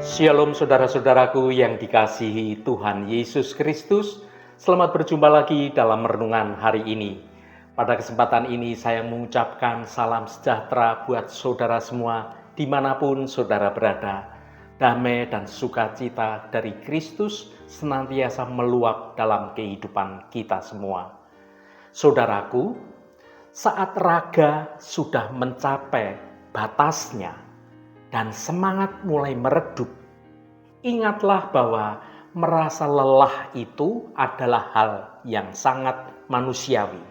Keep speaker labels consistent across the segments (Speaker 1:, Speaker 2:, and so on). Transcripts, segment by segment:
Speaker 1: Shalom saudara-saudaraku yang dikasihi Tuhan Yesus Kristus. Selamat berjumpa lagi dalam renungan hari ini. Pada kesempatan ini saya mengucapkan salam sejahtera buat saudara semua dimanapun saudara berada. Damai dan sukacita dari Kristus senantiasa meluap dalam kehidupan kita semua. Saudaraku, saat raga sudah mencapai batasnya dan semangat mulai meredup, ingatlah bahwa merasa lelah itu adalah hal yang sangat manusiawi.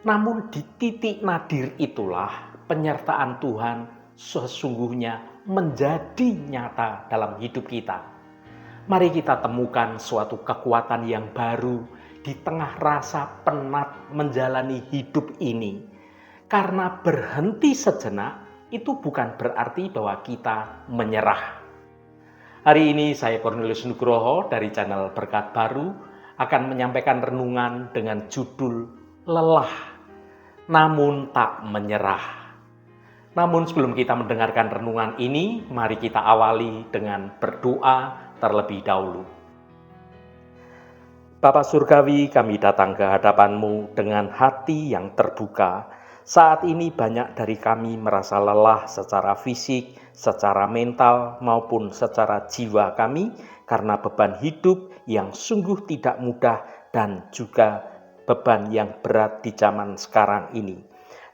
Speaker 1: Namun di titik nadir itulah penyertaan Tuhan sesungguhnya menjadi nyata dalam hidup kita. Mari kita temukan suatu kekuatan yang baru di tengah rasa penat menjalani hidup ini. Karena berhenti sejenak itu bukan berarti bahwa kita menyerah. Hari ini saya Cornelius Nugroho dari channel Berkat Baru akan menyampaikan renungan dengan judul Lelah Namun Tak Menyerah. Namun sebelum kita mendengarkan renungan ini, mari kita awali dengan berdoa terlebih dahulu. Bapa Surgawi, kami datang ke hadapan-Mu dengan hati yang terbuka. Saat ini banyak dari kami merasa lelah secara fisik, secara mental, maupun secara jiwa kami karena beban hidup yang sungguh tidak mudah dan juga beban yang berat di zaman sekarang ini.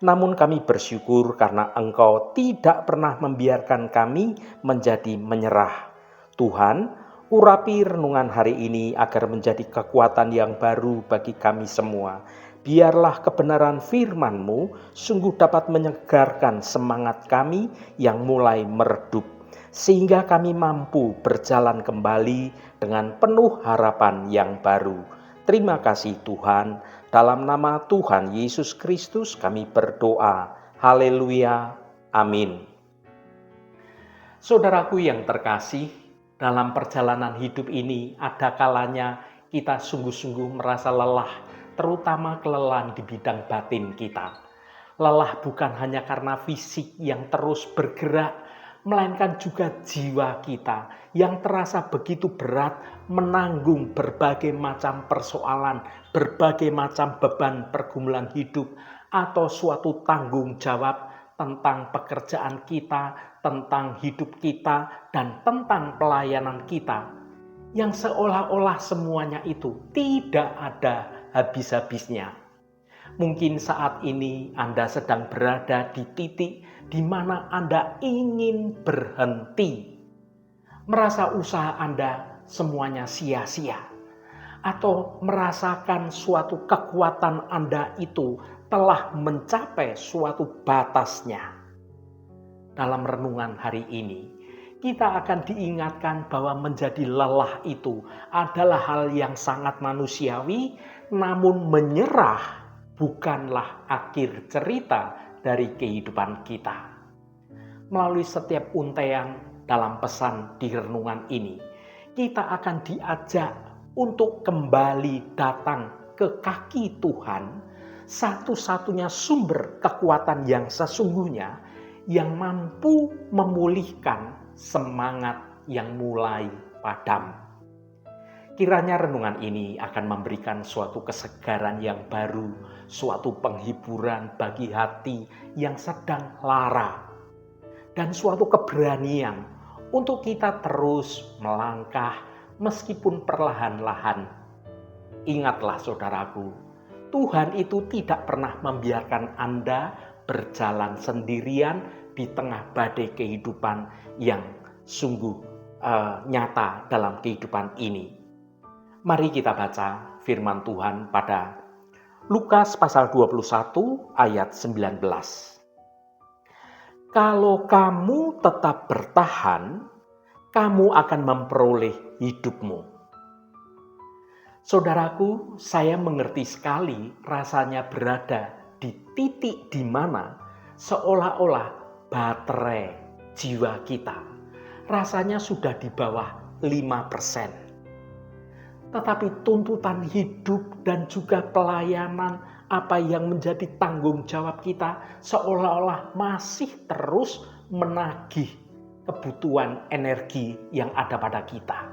Speaker 1: Namun kami bersyukur karena Engkau tidak pernah membiarkan kami menjadi menyerah. Tuhan, urapi renungan hari ini agar menjadi kekuatan yang baru bagi kami semua. Biarlah kebenaran firman-Mu sungguh dapat menyegarkan semangat kami yang mulai meredup, sehingga kami mampu berjalan kembali dengan penuh harapan yang baru. Terima kasih Tuhan, dalam nama Tuhan Yesus Kristus kami berdoa. Haleluya, amin. Saudaraku yang terkasih, dalam perjalanan hidup ini ada kalanya kita sungguh-sungguh merasa lelah, terutama kelelahan di bidang batin kita. Lelah bukan hanya karena fisik yang terus bergerak, melainkan juga jiwa kita yang terasa begitu berat menanggung berbagai macam persoalan, berbagai macam beban pergumulan hidup, atau suatu tanggung jawab tentang pekerjaan kita, tentang hidup kita, dan tentang pelayanan kita, yang seolah-olah semuanya itu tidak ada habis-habisnya. Mungkin saat ini Anda sedang berada di titik di mana Anda ingin berhenti, merasa usaha Anda semuanya sia-sia, atau merasakan suatu kekuatan Anda itu telah mencapai suatu batasnya. Dalam renungan hari ini, kita akan diingatkan bahwa menjadi lelah itu adalah hal yang sangat manusiawi, namun menyerah bukanlah akhir cerita dari kehidupan kita. Melalui setiap untaian dalam pesan di renungan ini, kita akan diajak untuk kembali datang ke kaki Tuhan, satu-satunya sumber kekuatan yang sesungguhnya yang mampu memulihkan semangat yang mulai padam. Kiranya renungan ini akan memberikan suatu kesegaran yang baru, suatu penghiburan bagi hati yang sedang lara, dan suatu keberanian untuk kita terus melangkah meskipun perlahan-lahan. Ingatlah saudaraku, Tuhan itu tidak pernah membiarkan Anda berjalan sendirian di tengah badai kehidupan yang sungguh nyata dalam kehidupan ini. Mari kita baca firman Tuhan pada Lukas pasal 21 ayat 19. Kalau kamu tetap bertahan, kamu akan memperoleh hidupmu. Saudaraku, saya mengerti sekali rasanya berada di titik di mana seolah-olah baterai jiwa kita rasanya sudah di bawah 5%. Tetapi tuntutan hidup dan juga pelayanan apa yang menjadi tanggung jawab kita seolah-olah masih terus menagih kebutuhan energi yang ada pada kita.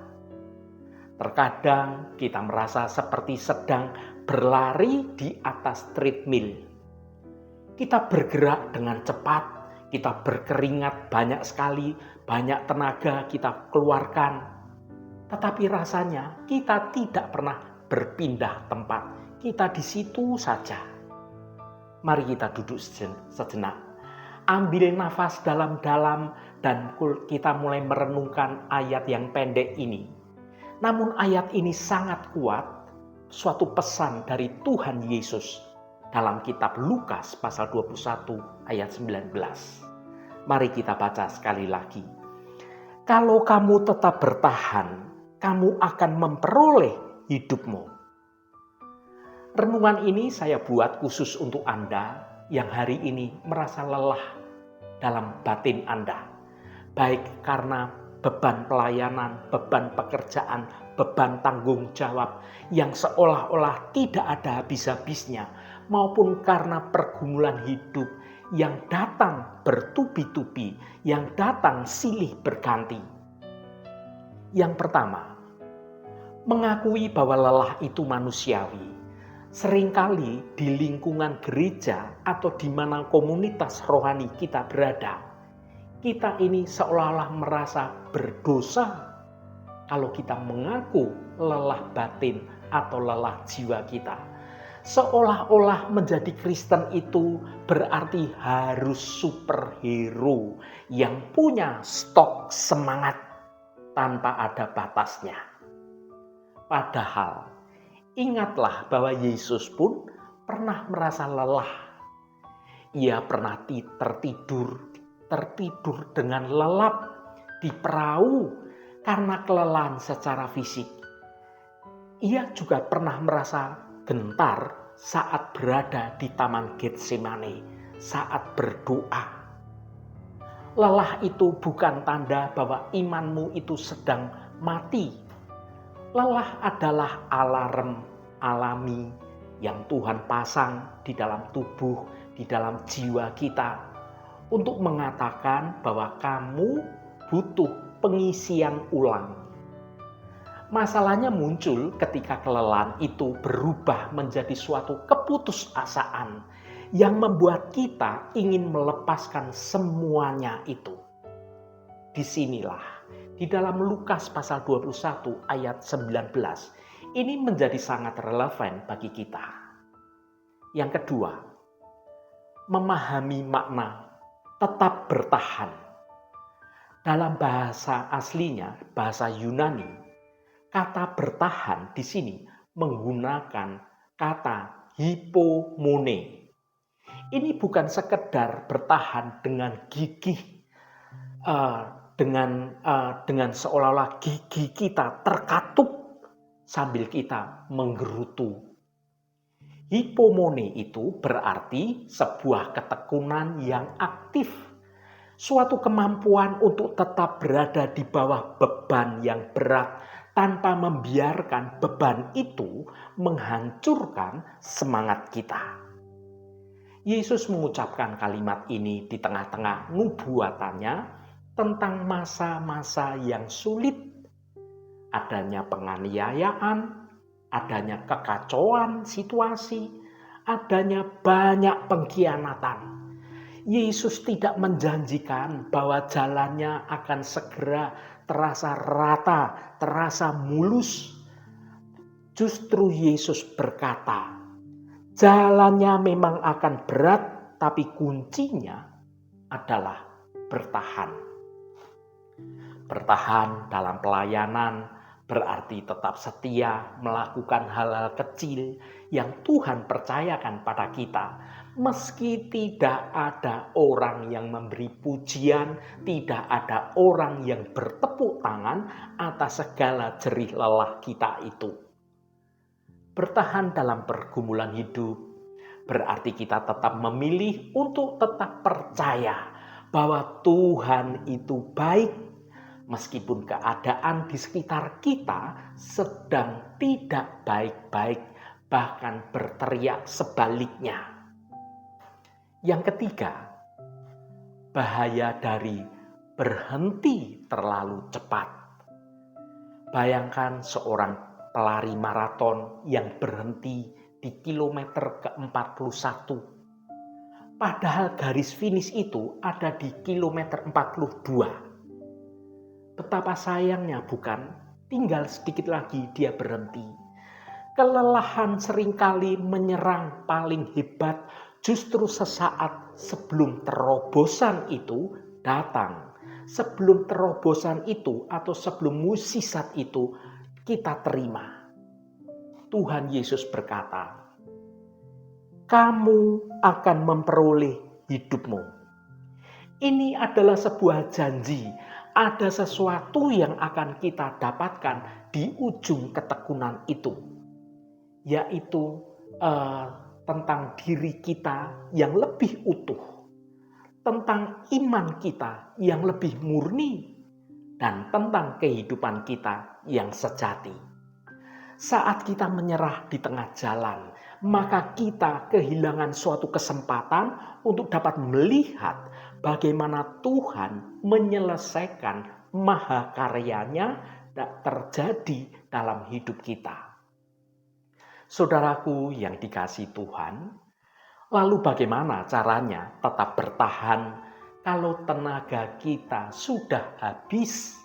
Speaker 1: Terkadang kita merasa seperti sedang berlari di atas treadmill. Kita bergerak dengan cepat, kita berkeringat banyak sekali, banyak tenaga kita keluarkan. Tetapi rasanya kita tidak pernah berpindah tempat. Kita di situ saja. Mari kita duduk sejenak. Ambil nafas dalam-dalam dan kita mulai merenungkan ayat yang pendek ini. Namun ayat ini sangat kuat, suatu pesan dari Tuhan Yesus dalam kitab Lukas pasal 21 ayat 19. Mari kita baca sekali lagi. Kalau kamu tetap bertahan, kamu akan memperoleh hidupmu. Renungan ini saya buat khusus untuk Anda yang hari ini merasa lelah dalam batin Anda. Baik karena beban pelayanan, beban pekerjaan, beban tanggung jawab yang seolah-olah tidak ada habis-habisnya, maupun karena pergumulan hidup yang datang bertubi-tubi, yang datang silih berganti. Yang pertama, mengakui bahwa lelah itu manusiawi. Seringkali di lingkungan gereja atau di mana komunitas rohani kita berada, kita ini seolah-olah merasa berdosa kalau kita mengaku lelah batin atau lelah jiwa kita. Seolah-olah menjadi Kristen itu berarti harus superhero yang punya stok semangat tanpa ada batasnya. Padahal ingatlah bahwa Yesus pun pernah merasa lelah. Ia pernah tertidur dengan lelap di perahu karena kelelahan secara fisik. Ia juga pernah merasa gentar saat berada di Taman Getsemani, saat berdoa. Lelah itu bukan tanda bahwa imanmu itu sedang mati. Lelah adalah alarm alami yang Tuhan pasang di dalam tubuh, di dalam jiwa kita untuk mengatakan bahwa kamu butuh pengisian ulang. Masalahnya muncul ketika kelelahan itu berubah menjadi suatu keputusasaan yang membuat kita ingin melepaskan semuanya itu. Disinilah di dalam Lukas pasal 21 ayat 19 ini menjadi sangat relevan bagi kita. Yang kedua, memahami makna tetap bertahan. Dalam bahasa aslinya, bahasa Yunani, kata bertahan di sini menggunakan kata hypomone. Ini bukan sekedar bertahan dengan gigih, dengan seolah-olah gigi kita terkatup sambil kita menggerutu. Hypomone itu berarti sebuah ketekunan yang aktif, suatu kemampuan untuk tetap berada di bawah beban yang berat tanpa membiarkan beban itu menghancurkan semangat kita. Yesus mengucapkan kalimat ini di tengah-tengah nubuatannya tentang masa-masa yang sulit, adanya penganiayaan, adanya kekacauan situasi, adanya banyak pengkhianatan. Yesus tidak menjanjikan bahwa jalannya akan segera terasa rata, terasa mulus. Justru Yesus berkata, jalannya memang akan berat, tapi kuncinya adalah bertahan. Bertahan dalam pelayanan berarti tetap setia melakukan hal-hal kecil yang Tuhan percayakan pada kita. Meski tidak ada orang yang memberi pujian, tidak ada orang yang bertepuk tangan atas segala jerih lelah kita itu. Bertahan dalam pergumulan hidup berarti kita tetap memilih untuk tetap percaya bahwa Tuhan itu baik. Meskipun keadaan di sekitar kita sedang tidak baik-baik, bahkan berteriak sebaliknya. Yang ketiga, bahaya dari berhenti terlalu cepat. Bayangkan seorang pelari maraton yang berhenti di kilometer ke-41. Padahal garis finish itu ada di kilometer 42. Betapa sayangnya bukan? Tinggal sedikit lagi dia berhenti. Kelelahan seringkali menyerang paling hebat justru sesaat sebelum terobosan itu datang. Sebelum terobosan itu atau sebelum mukjizat itu kita terima. Tuhan Yesus berkata, kamu akan memperoleh hidupmu. Ini adalah sebuah janji. Ada sesuatu yang akan kita dapatkan di ujung ketekunan itu. Yaitu tentang diri kita yang lebih utuh. Tentang iman kita yang lebih murni. Dan tentang kehidupan kita yang sejati. Saat kita menyerah di tengah jalan, maka kita kehilangan suatu kesempatan untuk dapat melihat bagaimana Tuhan menyelesaikan mahakaryanya terjadi dalam hidup kita. Saudaraku yang dikasihi Tuhan, lalu bagaimana caranya tetap bertahan kalau tenaga kita sudah habis?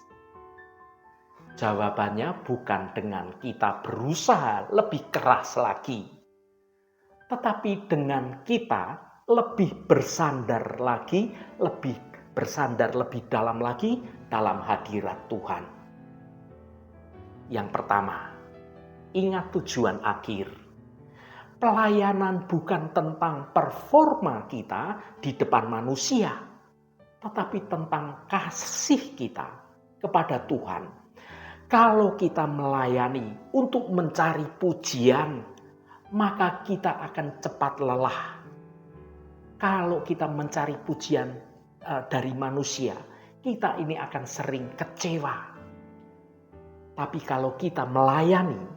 Speaker 1: Jawabannya bukan dengan kita berusaha lebih keras lagi, tetapi dengan kita lebih bersandar lagi, lebih dalam lagi dalam hadirat Tuhan. Yang pertama, ingat tujuan akhir. Pelayanan bukan tentang performa kita di depan manusia, tetapi tentang kasih kita kepada Tuhan. Kalau kita melayani untuk mencari pujian, maka kita akan cepat lelah. Kalau kita mencari pujian dari manusia, kita ini akan sering kecewa. Tapi kalau kita melayani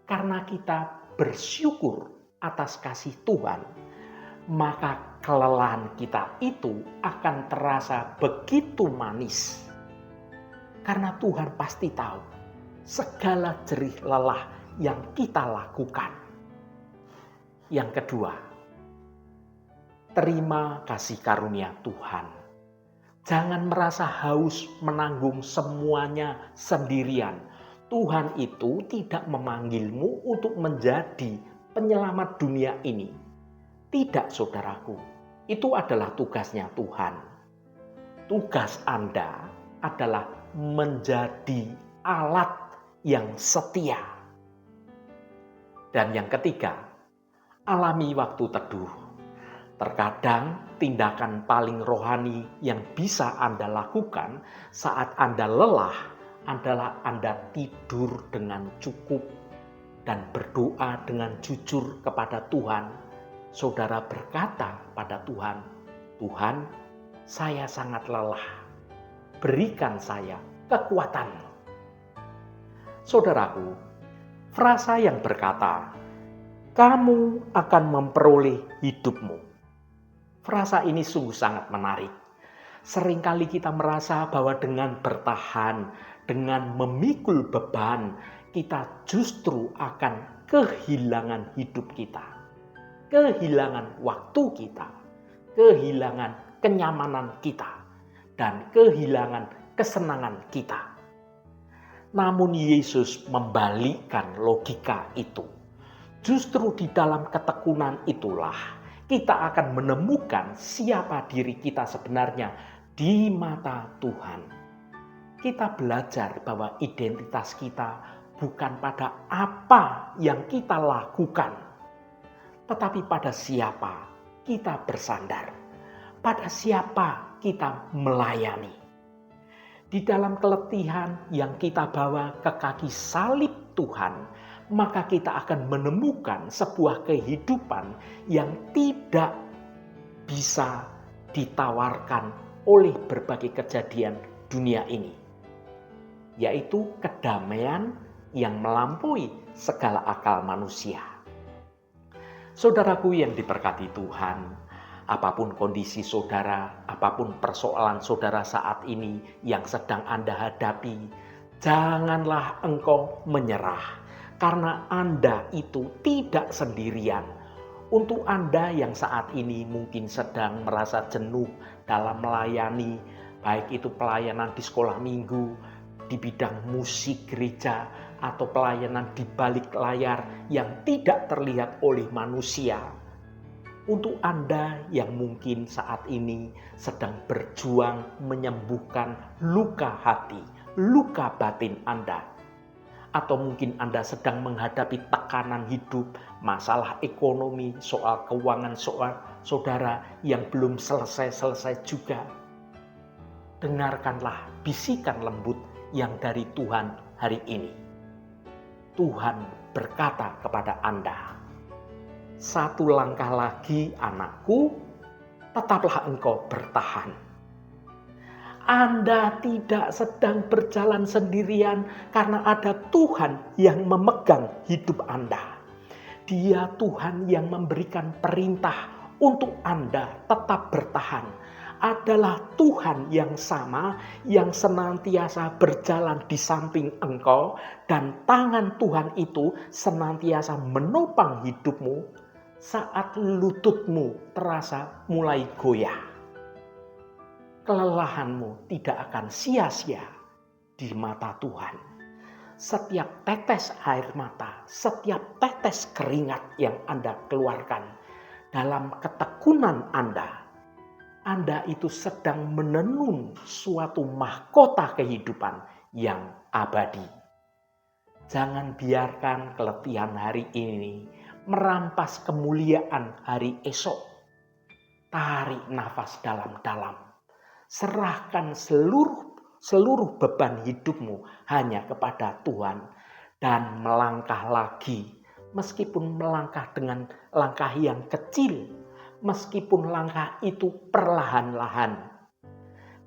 Speaker 1: karena kita bersyukur atas kasih Tuhan, maka kelelahan kita itu akan terasa begitu manis. Karena Tuhan pasti tahu segala jerih lelah yang kita lakukan. Yang kedua, terima kasih karunia Tuhan. Jangan merasa haus menanggung semuanya sendirian. Tuhan itu tidak memanggilmu untuk menjadi penyelamat dunia ini. Tidak, saudaraku. Itu adalah tugasnya Tuhan. Tugas Anda adalah menjadi alat yang setia. Dan yang ketiga, alami waktu teduh. Terkadang tindakan paling rohani yang bisa Anda lakukan saat Anda lelah adalah Anda tidur dengan cukup dan berdoa dengan jujur kepada Tuhan. Saudara berkata pada Tuhan, Tuhan, saya sangat lelah. Berikan saya kekuatan. Saudaraku, frasa yang berkata, kamu akan memperoleh hidupmu. Frasa ini sungguh sangat menarik. Seringkali kita merasa bahwa dengan bertahan, dengan memikul beban, kita justru akan kehilangan hidup kita. Kehilangan waktu kita. Kehilangan kenyamanan kita. Dan kehilangan kesenangan kita. Namun Yesus membalikkan logika itu. Justru di dalam ketekunan itulah kita akan menemukan siapa diri kita sebenarnya di mata Tuhan. Kita belajar bahwa identitas kita bukan pada apa yang kita lakukan, tetapi pada siapa kita bersandar, pada siapa kita melayani. Di dalam keletihan yang kita bawa ke kaki salib Tuhan, maka kita akan menemukan sebuah kehidupan yang tidak bisa ditawarkan oleh berbagai kejadian dunia ini. Yaitu kedamaian yang melampaui segala akal manusia. Saudaraku yang diberkati Tuhan, Apapun kondisi saudara, apapun persoalan saudara saat ini yang sedang Anda hadapi, janganlah engkau menyerah, karena Anda itu tidak sendirian. Untuk Anda yang saat ini mungkin sedang merasa jenuh dalam melayani, baik itu pelayanan di sekolah minggu, di bidang musik gereja, atau pelayanan di balik layar yang tidak terlihat oleh manusia. Untuk Anda yang mungkin saat ini sedang berjuang menyembuhkan luka hati, luka batin Anda. Atau mungkin Anda sedang menghadapi tekanan hidup, masalah ekonomi, soal keuangan saudara yang belum selesai-selesai juga. Dengarkanlah bisikan lembut yang dari Tuhan hari ini. Tuhan berkata kepada Anda, "Satu langkah lagi anakku, tetaplah engkau bertahan." Anda tidak sedang berjalan sendirian karena ada Tuhan yang memegang hidup Anda. Dia Tuhan yang memberikan perintah untuk Anda tetap bertahan. Adalah Tuhan yang sama yang senantiasa berjalan di samping engkau, dan tangan Tuhan itu senantiasa menopang hidupmu saat lututmu terasa mulai goyah. Kelelahanmu tidak akan sia-sia di mata Tuhan. Setiap tetes air mata, setiap tetes keringat yang Anda keluarkan dalam ketekunan Anda itu sedang menenun suatu mahkota kehidupan yang abadi. Jangan biarkan keletihan hari ini merampas kemuliaan hari esok. Tarik nafas dalam-dalam. Serahkan seluruh beban hidupmu hanya kepada Tuhan. Dan melangkah lagi. Meskipun melangkah dengan langkah yang kecil. Meskipun langkah itu perlahan-lahan.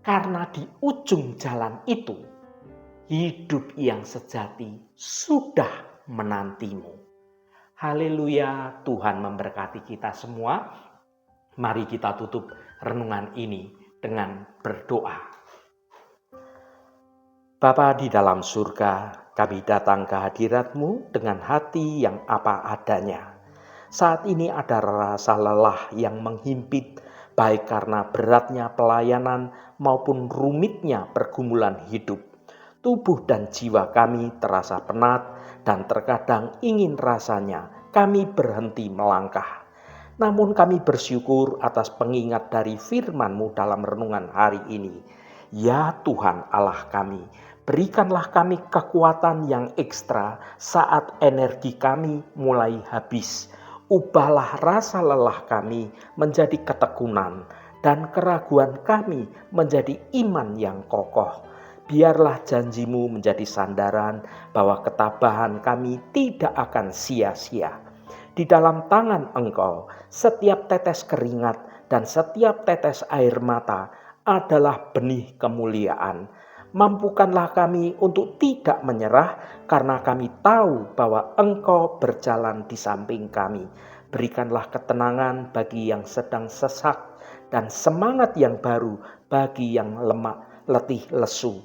Speaker 1: Karena di ujung jalan itu, hidup yang sejati sudah menantimu. Haleluya, Tuhan memberkati kita semua. Mari kita tutup renungan ini dengan berdoa. Bapa di dalam surga, kami datang ke hadirat-Mu dengan hati yang apa adanya. Saat ini ada rasa lelah yang menghimpit, baik karena beratnya pelayanan maupun rumitnya pergumulan hidup. Tubuh dan jiwa kami terasa penat dan terkadang ingin rasanya kami berhenti melangkah. Namun kami bersyukur atas pengingat dari firman-Mu dalam renungan hari ini. Ya Tuhan Allah kami, berikanlah kami kekuatan yang ekstra saat energi kami mulai habis. Ubahlah rasa lelah kami menjadi ketekunan dan keraguan kami menjadi iman yang kokoh. Biarlah janji-Mu menjadi sandaran bahwa ketabahan kami tidak akan sia-sia. Di dalam tangan Engkau, setiap tetes keringat dan setiap tetes air mata adalah benih kemuliaan. Mampukanlah kami untuk tidak menyerah karena kami tahu bahwa Engkau berjalan di samping kami. Berikanlah ketenangan bagi yang sedang sesak dan semangat yang baru bagi yang lemah, letih, lesu.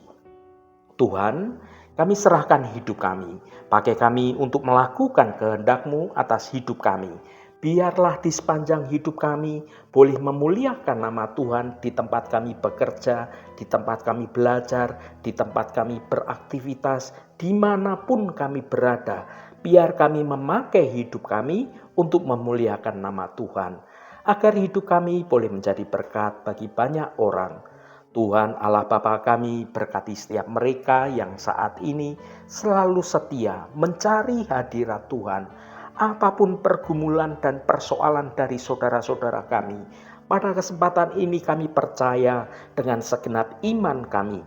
Speaker 1: Tuhan, kami serahkan hidup kami. Pakai kami untuk melakukan kehendak-Mu atas hidup kami. Biarlah di sepanjang hidup kami boleh memuliakan nama Tuhan di tempat kami bekerja, di tempat kami belajar, di tempat kami beraktivitas, dimanapun kami berada. Biar kami memakai hidup kami untuk memuliakan nama Tuhan. Agar hidup kami boleh menjadi berkat bagi banyak orang. Tuhan Allah Bapa kami, berkati setiap mereka yang saat ini selalu setia mencari hadirat Tuhan. Apapun pergumulan dan persoalan dari saudara-saudara kami, pada kesempatan ini kami percaya dengan segenap iman kami.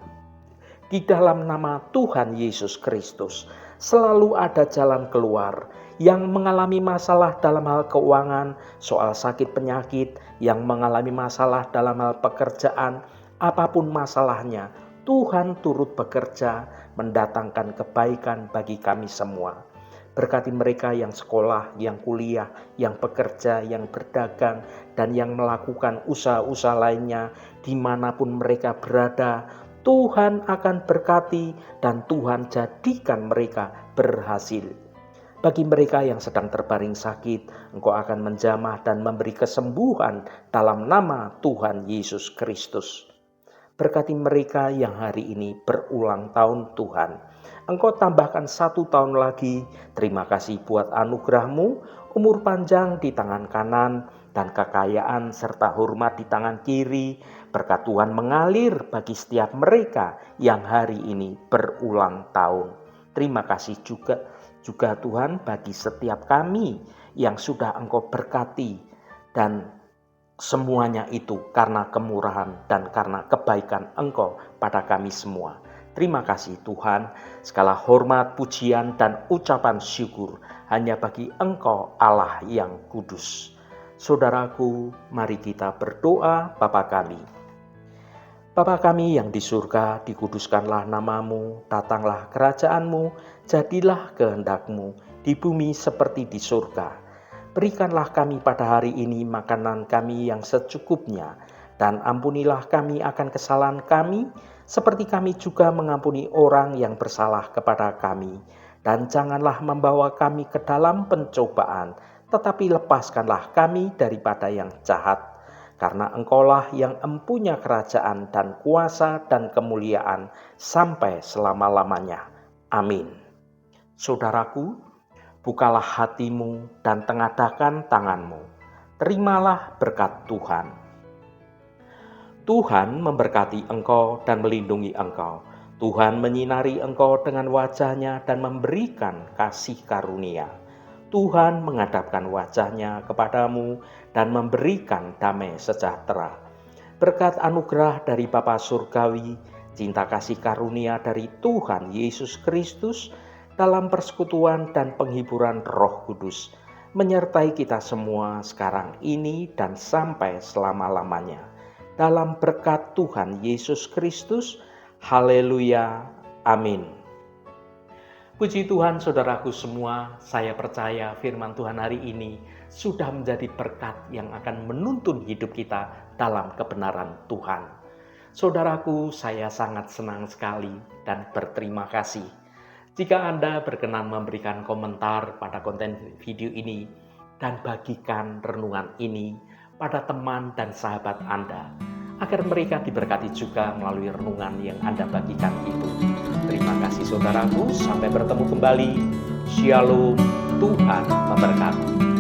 Speaker 1: Di dalam nama Tuhan Yesus Kristus, selalu ada jalan keluar. Yang mengalami masalah dalam hal keuangan, soal sakit penyakit, yang mengalami masalah dalam hal pekerjaan, apapun masalahnya, Tuhan turut bekerja mendatangkan kebaikan bagi kami semua. Berkati mereka yang sekolah, yang kuliah, yang bekerja, yang berdagang, dan yang melakukan usaha-usaha lainnya dimanapun mereka berada. Tuhan akan berkati dan Tuhan jadikan mereka berhasil. Bagi mereka yang sedang terbaring sakit, Engkau akan menjamah dan memberi kesembuhan dalam nama Tuhan Yesus Kristus. Berkati mereka yang hari ini berulang tahun Tuhan. Engkau tambahkan 1 tahun lagi. Terima kasih buat anugerah-Mu, umur panjang di tangan kanan, dan kekayaan serta hormat di tangan kiri. Berkat Tuhan mengalir bagi setiap mereka yang hari ini berulang tahun. Terima kasih juga Tuhan bagi setiap kami yang sudah Engkau berkati, dan semuanya itu karena kemurahan dan karena kebaikan Engkau pada kami semua. Terima kasih Tuhan, segala hormat, pujian, dan ucapan syukur hanya bagi Engkau Allah yang kudus. Saudaraku, mari kita berdoa. Bapa kami yang di surga, dikuduskanlah nama-Mu, datanglah kerajaan-Mu, jadilah kehendak-Mu di bumi seperti di surga. Berikanlah kami pada hari ini makanan kami yang secukupnya, dan ampunilah kami akan kesalahan kami, seperti kami juga mengampuni orang yang bersalah kepada kami. Dan janganlah membawa kami ke dalam pencobaan, tetapi lepaskanlah kami daripada yang jahat. Karena Engkaulah yang empunya kerajaan dan kuasa dan kemuliaan sampai selama-lamanya. Amin. Saudaraku, bukalah hatimu dan tengadahkan tanganmu. Terimalah berkat Tuhan. Tuhan memberkati engkau dan melindungi engkau. Tuhan menyinari engkau dengan wajah-Nya dan memberikan kasih karunia. Tuhan menghadapkan wajah-Nya kepadamu dan memberikan damai sejahtera. Berkat anugerah dari Bapa Surgawi, cinta kasih karunia dari Tuhan Yesus Kristus, dalam persekutuan dan penghiburan Roh Kudus, menyertai kita semua sekarang ini dan sampai selama-lamanya. Dalam berkat Tuhan Yesus Kristus, haleluya, amin. Puji Tuhan saudaraku semua, saya percaya firman Tuhan hari ini sudah menjadi berkat yang akan menuntun hidup kita dalam kebenaran Tuhan. Saudaraku, saya sangat senang sekali dan berterima kasih jika Anda berkenan memberikan komentar pada konten video ini dan bagikan renungan ini pada teman dan sahabat Anda, agar mereka diberkati juga melalui renungan yang Anda bagikan itu. Terima kasih saudaraku, sampai bertemu kembali. Shalom, Tuhan memberkati.